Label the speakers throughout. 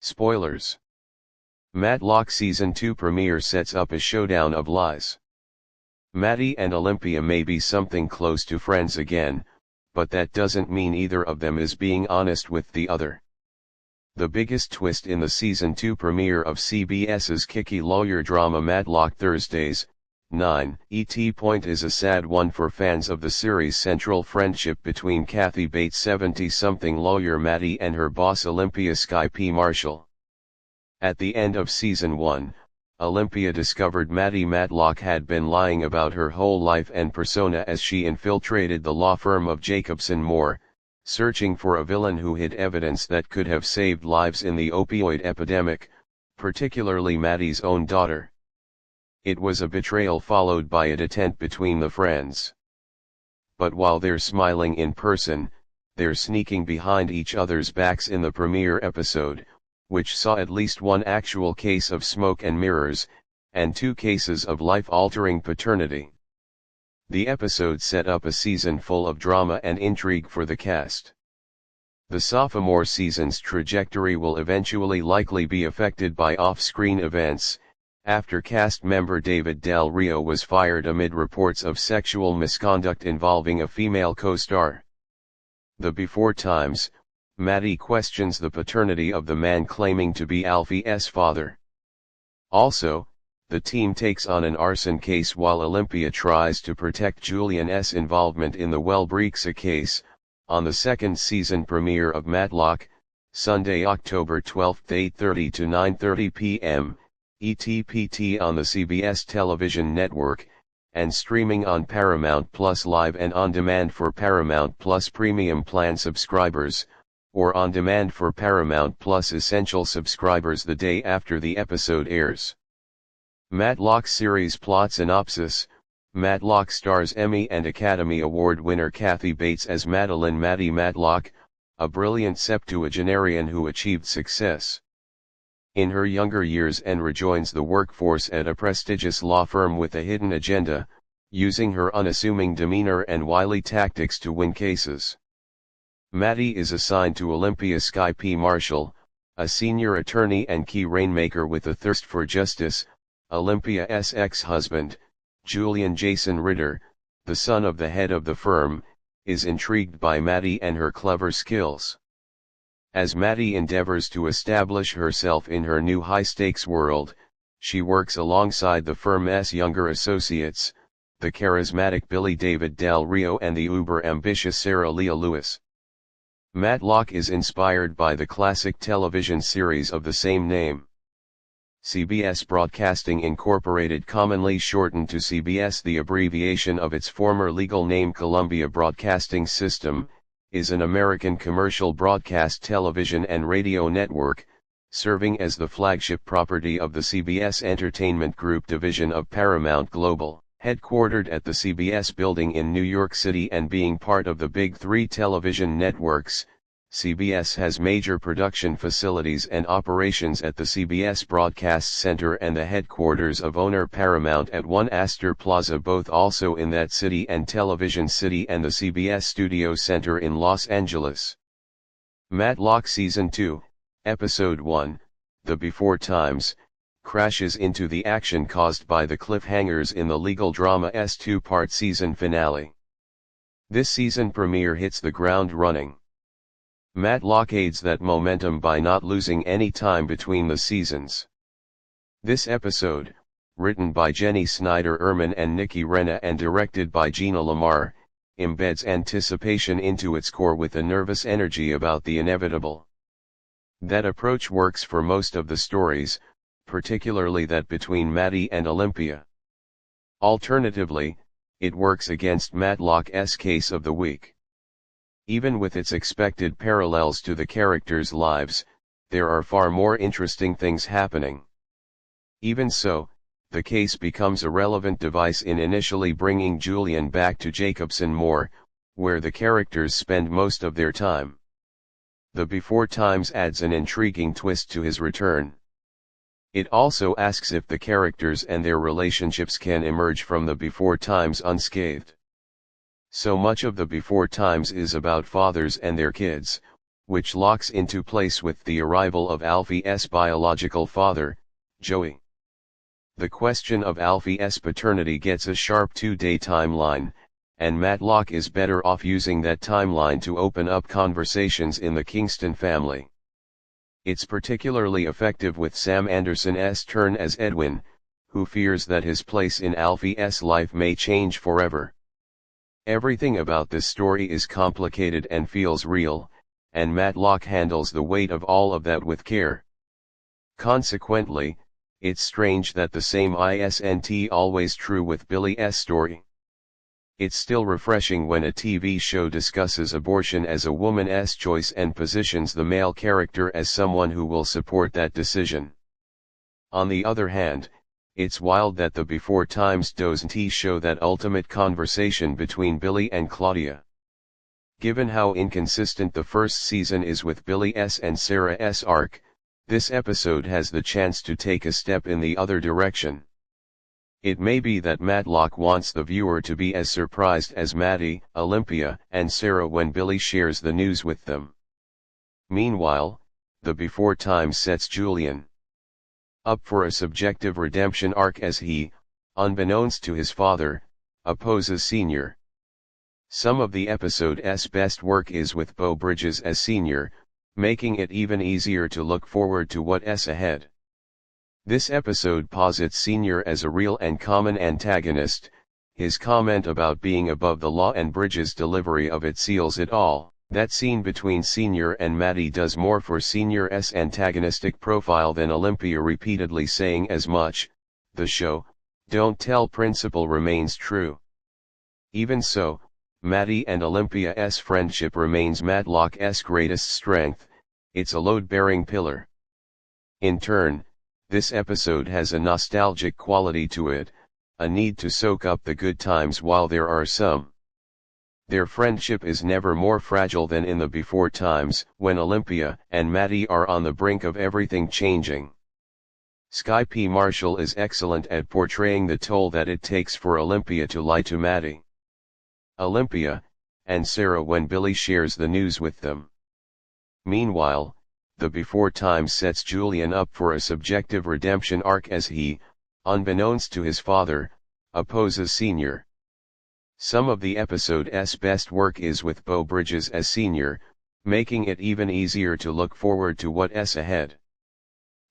Speaker 1: Spoilers. Matlock Season 2 premiere sets up a showdown of lies. Maddie and Olympia may be something close to friends again, but that doesn't mean either of them is being honest with the other. The biggest twist in the Season 2 premiere of CBS's kicky lawyer drama Matlock Thursdays, 9 ET Point is a sad one for fans of the series' central friendship between Kathy Bates' 70-something lawyer Maddie and her boss Olympia Sky P. Marshall. At the end of Season 1, Olympia discovered Maddie Matlock had been lying about her whole life and persona as she infiltrated the law firm of Jacobson Moore, searching for a villain who hid evidence that could have saved lives in the opioid epidemic, particularly Maddie's own daughter. It was a betrayal followed by a detente between the friends. But while they're smiling in person, they're sneaking behind each other's backs in the premiere episode, which saw at least one actual case of smoke and mirrors, and 2 cases of life-altering paternity. The episode set up a season full of drama and intrigue for the cast. The sophomore season's trajectory will eventually likely be affected by off-screen events, after cast member David Del Rio was fired amid reports of sexual misconduct involving a female co-star. The Before Times, Maddie questions the paternity of the man claiming to be Alfie's father. Also, the team takes on an arson case while Olympia tries to protect Julian's involvement in the Wellbreeksa case. On the second season premiere of Matlock, Sunday, October 12, 8:30 to 9:30 p.m., ETPT on the CBS television network, and streaming on Paramount Plus Live and on demand for Paramount Plus Premium Plan subscribers, or on demand for Paramount Plus Essential subscribers the day after the episode airs. Matlock series plot synopsis: Matlock stars Emmy and Academy Award winner Kathy Bates as Madeline "Maddie" Matlock, a brilliant septuagenarian who achieved success in her younger years and rejoins the workforce at a prestigious law firm with a hidden agenda, using her unassuming demeanor and wily tactics to win cases. Maddie is assigned to Olympia Sky P. Marshall, a senior attorney and key rainmaker with a thirst for justice. Olympia's ex-husband, Julian Jason Ritter, the son of the head of the firm, is intrigued by Maddie and her clever skills. As Maddie endeavors to establish herself in her new high-stakes world, she works alongside the firm's younger associates, the charismatic Billy David Del Rio and the uber-ambitious Sarah Leah Lewis. Matlock is inspired by the classic television series of the same name. CBS Broadcasting Incorporated, commonly shortened to CBS, the abbreviation of its former legal name Columbia Broadcasting System, is an American commercial broadcast television and radio network, serving as the flagship property of the CBS Entertainment Group division of Paramount Global. Headquartered at the CBS building in New York City and being part of the Big Three television networks, CBS has major production facilities and operations at the CBS Broadcast Center and the headquarters of owner Paramount at 1 Astor Plaza, both also in that city, and Television City and the CBS Studio Center in Los Angeles. Matlock Season 2, Episode 1, The Before Times, crashes into the action caused by the cliffhangers in the legal drama's 2-part season finale. This season premiere hits the ground running. Matlock aids that momentum by not losing any time between the seasons. This episode, written by Jenny Snyder-Urman and Nikki Renna and directed by Gina Lamar, embeds anticipation into its core with a nervous energy about the inevitable. That approach works for most of the stories, particularly that between Maddie and Olympia. Alternatively, it works against Matlock's case of the week. Even with its expected parallels to the characters' lives, there are far more interesting things happening. Even so, the case becomes a relevant device in initially bringing Julian back to Jacobson Moore, where the characters spend most of their time. The Before Times adds an intriguing twist to his return. It also asks if the characters and their relationships can emerge from the Before Times unscathed. So much of the Before Times is about fathers and their kids, which locks into place with the arrival of Alfie's biological father, Joey. The question of Alfie's paternity gets a sharp 2-day timeline, and Matlock is better off using that timeline to open up conversations in the Kingston family. It's particularly effective with Sam Anderson's turn as Edwin, who fears that his place in Alfie's life may change forever. Everything about this story is complicated and feels real, and Matlock handles the weight of all of that with care. Consequently, it's strange that the same isn't always true with Billy's story. It's still refreshing when a TV show discusses abortion as a woman's choice and positions the male character as someone who will support that decision. On the other hand, it's wild that the Before Times doesn't show that ultimate conversation between Billy and Claudia. Given how inconsistent the first season is with Billy's and Sarah's arc, this episode has the chance to take a step in the other direction. It may be that Matlock wants the viewer to be as surprised as Maddie, Olympia, and Sarah when Billy shares the news with them. Meanwhile, the Before Times sets Julian up for a subjective redemption arc as he, unbeknownst to his father, opposes Senior. Some of the episode's best work is with Beau Bridges as Senior, making it even easier to look forward to what's ahead. This episode posits Senior as a real and common antagonist. His comment about being above the law and Bridges' delivery of it seals it all. That scene between Senior and Maddie does more for Senior's antagonistic profile than Olympia repeatedly saying as much. The show, don't tell principle remains true. Even so, Maddie and Olympia's friendship remains Matlock's greatest strength. It's a load-bearing pillar. In turn, this episode has a nostalgic quality to it, a need to soak up the good times while there are some. Their friendship is never more fragile than in the Before Times, when Olympia and Maddie are on the brink of everything changing. Sky P. Marshall is excellent at portraying the toll that it takes for Olympia to lie to Maddie, Olympia, and Sarah when Billy shares the news with them. Meanwhile, the Before Times sets Julian up for a subjective redemption arc as he, unbeknownst to his father, opposes Senior. Some of the episode's best work is with Beau Bridges as Senior, making it even easier to look forward to what's ahead.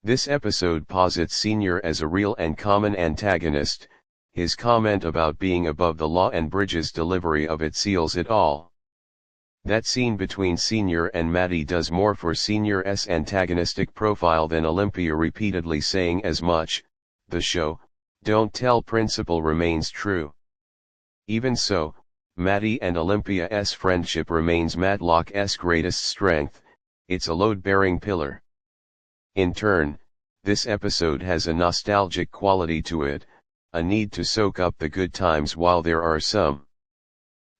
Speaker 1: This episode posits Senior as a real and common antagonist. His comment about being above the law and Bridges' delivery of it seals it all. That scene between Senior and Maddie does more for Senior's antagonistic profile than Olympia repeatedly saying as much. The show, don't tell principle remains true. Even so, Maddie and Olympia's friendship remains Matlock's greatest strength. It's a load-bearing pillar. In turn, this episode has a nostalgic quality to it, a need to soak up the good times while there are some.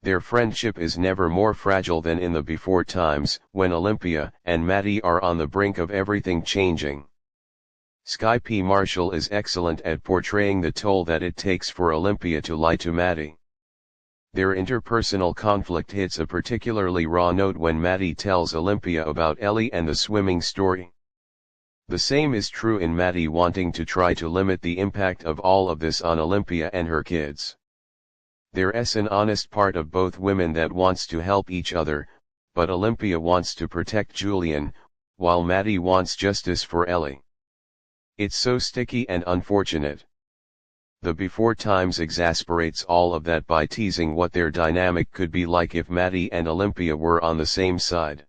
Speaker 1: Their friendship is never more fragile than in the Before Times, when Olympia and Maddie are on the brink of everything changing. Sky P. Marshall is excellent at portraying the toll that it takes for Olympia to lie to Maddie. Their interpersonal conflict hits a particularly raw note when Maddie tells Olympia about Ellie and the swimming story. The same is true in Maddie wanting to try to limit the impact of all of this on Olympia and her kids. There's an honest part of both women that wants to help each other, but Olympia wants to protect Julian, while Maddie wants justice for Ellie. It's so sticky and unfortunate. The Before Times exasperates all of that by teasing what their dynamic could be like if Maddie and Olympia were on the same side.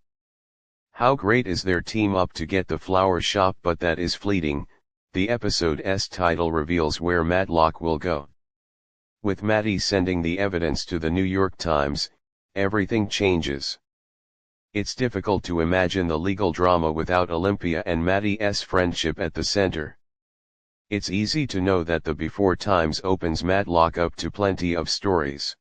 Speaker 1: How great is their team up to get the flower shop, but that is fleeting. The episode's title reveals where Matlock will go. With Maddie sending the evidence to the New York Times, everything changes. It's difficult to imagine the legal drama without Olympia and Maddie's friendship at the center. It's easy to know that the Before Times opens Matlock up to plenty of stories.